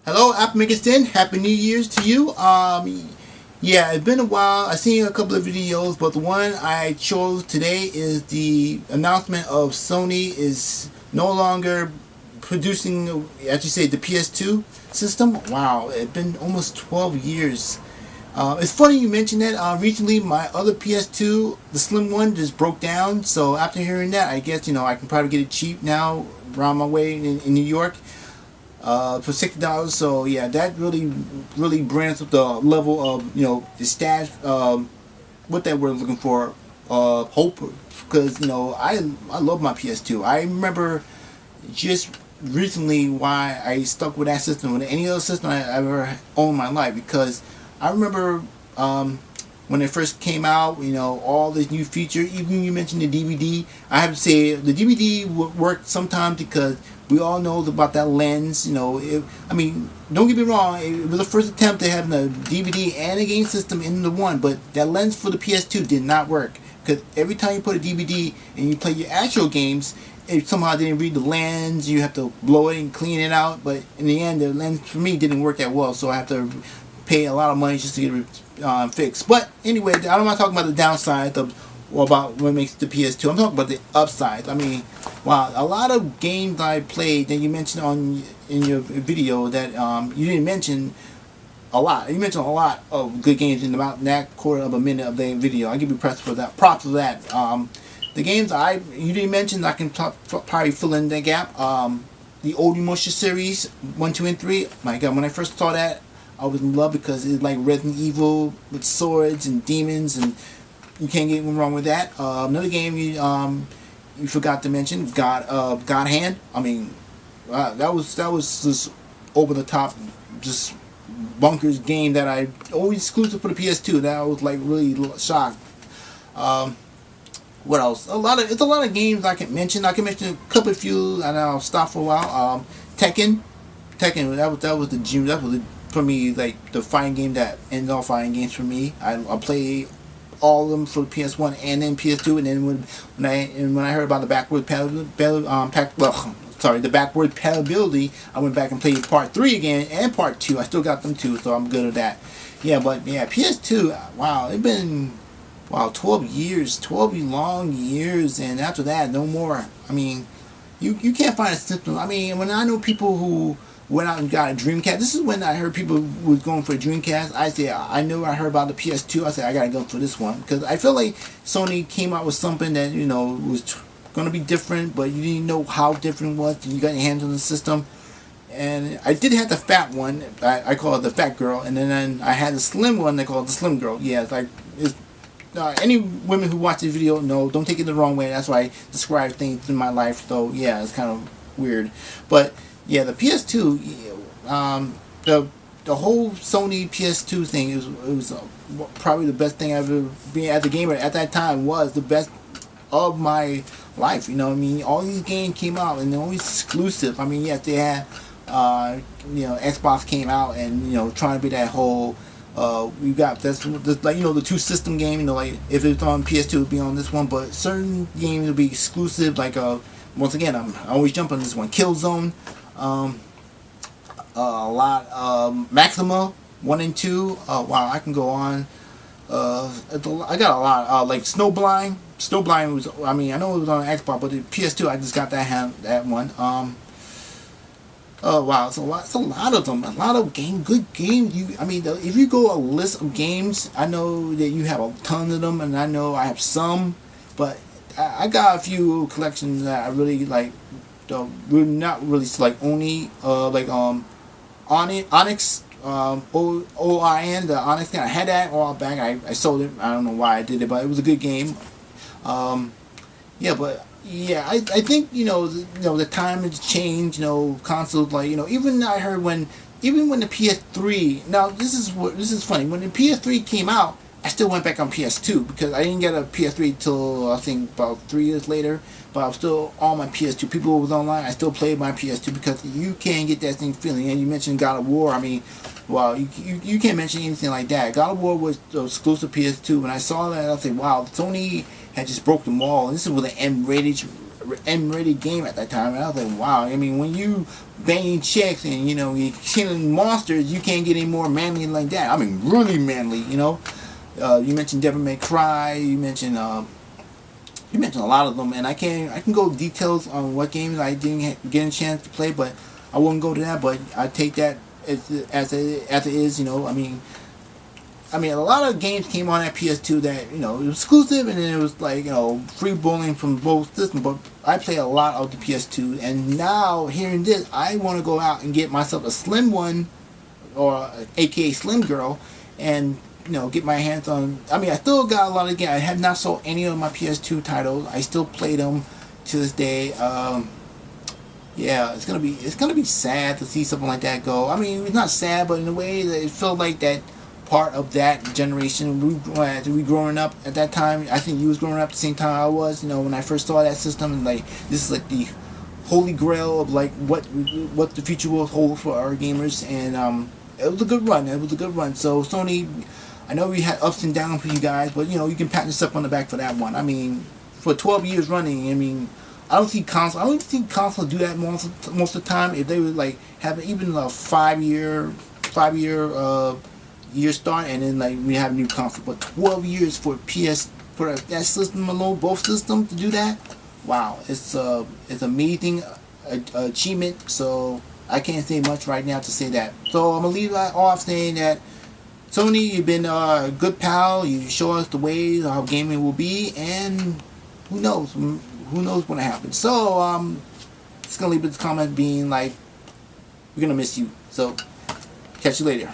Hello, Apple Makerston. Happy New Year's to you. Yeah, it's been a while. I've seen a couple of videos, but the one I chose today is the announcement of Sony is no longer producing, as you say, the PS2 system. Wow, it's been almost 12 years. It's funny you mentioned that. Recently, my other PS2, the slim one, just broke down. So after hearing that, I guess I can probably get it cheap now around my way in New York for $60. So yeah, that really brings up the level of the stash. What that we're looking for, hope, because I love my PS2. I remember just recently why I stuck with that system with any other system I ever owned in my life, because I remember when it first came out, all this new feature. Even you mentioned the DVD. I have to say the DVD worked sometimes because we all know about that lens. I mean, don't get me wrong. It was the first attempt at having a DVD and a game system in the one, but that lens for the PS2 did not work, because every time you put a DVD and you play your actual games, it somehow didn't read the lens. You have to blow it and clean it out. But in the end, the lens for me didn't work that well, so I have to pay a lot of money just to get it fixed. But anyway, I don't want to talk about the downside or about what makes the PS2. I'm talking about the upside. I mean, wow, a lot of games I played that you mentioned in your video that you didn't mention a lot. You mentioned a lot of good games in about that quarter of a minute of the video. I give you props for that. The games you didn't mention, I can probably fill in that gap. The old Emotion series 1, 2, and 3. My God, when I first saw that, I was in love because it's like Resident Evil with swords and demons, and you can't get wrong with that. Another game you forgot to mention, God Hand. I mean, that was just over the top, just bonkers game that I always exclusive for the PS2. That I was like really shocked. What else? It's a lot of games I can mention. I can mention a couple of few, and I'll stop for a while. Tekken. That was the gym. That was for me like the fighting game that ends all fighting games for me. I play all of them for the PS1 and then PS2, and then when I heard about the backward the backward compatibility, I went back and played Part 3 again and Part 2. I still got them too, so I'm good at that. Yeah, but yeah, PS2. Wow, it's been 12 years, 12 long years, and after that, no more. I mean, you can't find a system. I mean, when I know people who went out and got a Dreamcast. This is when I heard people was going for a Dreamcast. I heard about the PS2. I said, I gotta go for this one, because I feel like Sony came out with something that was gonna be different, but you didn't know how different it was. You got your hands on the system, and I did have the fat one. I call it the fat girl, and then I had the slim one. They call it the slim girl. Yeah, it's any women who watch this video know. Don't take it the wrong way. That's why I describe things in my life. So yeah, it's kind of weird, but. Yeah, the PS2, the whole Sony PS2 thing was probably the best thing I've ever been as a gamer at that time. Was the best of my life. I mean, all these games came out and they're always exclusive. I mean, yes, they had Xbox came out and trying to be that whole. We got this like the two system game. Like if it's on PS2, it'd be on this one. But certain games will be exclusive. Like once again, I always jump on this one. Killzone. A lot. Maxima 1 and 2. Wow, I can go on. I got a lot. Like Snowblind. Snowblind was. I mean, I know it was on Xbox, but the PS2, I just got that one. Oh wow, it's a lot of them. A lot of good games. If you go a list of games, I know that you have a ton of them, and I know I have some, but I got a few collections that I really like. We're not really like only Onyx OIN, the Onyx thing. I had that a while back. I sold it. I don't know why I did it, but it was a good game. I think the time has changed. Consoles even I heard when the PS3. Now this is funny. When the PS3 came out, I still went back on PS2 because I didn't get a PS3 till I think about 3 years later. But I was still on my PS2. People was online. I still played my PS2 because you can't get that same feeling. And you mentioned God of War. I mean, wow, you can't mention anything like that. God of War was the exclusive PS2. When I saw that, I said, wow, Sony had just broke them all. And this is with an M-rated game at that time, and I was like, wow. I mean, when you banging chicks and you're killing monsters, you can't get any more manly like that. I mean, really manly. You mentioned Devil May Cry. You mentioned a lot of them, and I can go details on what games I didn't get a chance to play, but I wouldn't go to that. But I take that as it is. I mean, a lot of games came on at PS2 that it was exclusive, and then it was like free bowling from both systems. But I play a lot of the PS2, and now hearing this, I want to go out and get myself a slim one, or AKA Slim Girl, and get my hands on. I mean, I still got a lot of games. I have not sold any of my PS2 titles. I still play them to this day. Yeah, it's gonna be sad to see something like that go. I mean, it's not sad, but in a way that it felt like that part of that generation. We growing up at that time. I think you was growing up at the same time I was. When I first saw that system, and like this is like the holy grail of like what the future will hold for our gamers. And it was a good run. So Sony, I know we had ups and downs for you guys, but you can pat yourself on the back for that one. I mean, for 12 years running, I mean, I don't see console do that most of the time. If they would like have even a 5-year year start, and then like we have a new console, but 12 years for that system alone, both systems to do that, wow, it's amazing achievement. So I can't say much right now to say that. So I'm gonna leave that off saying that Sony, you've been a good pal. You show us the ways of how gaming will be, and who knows what's gonna happen. So just gonna leave this comment being like, we're gonna miss you. So catch you later.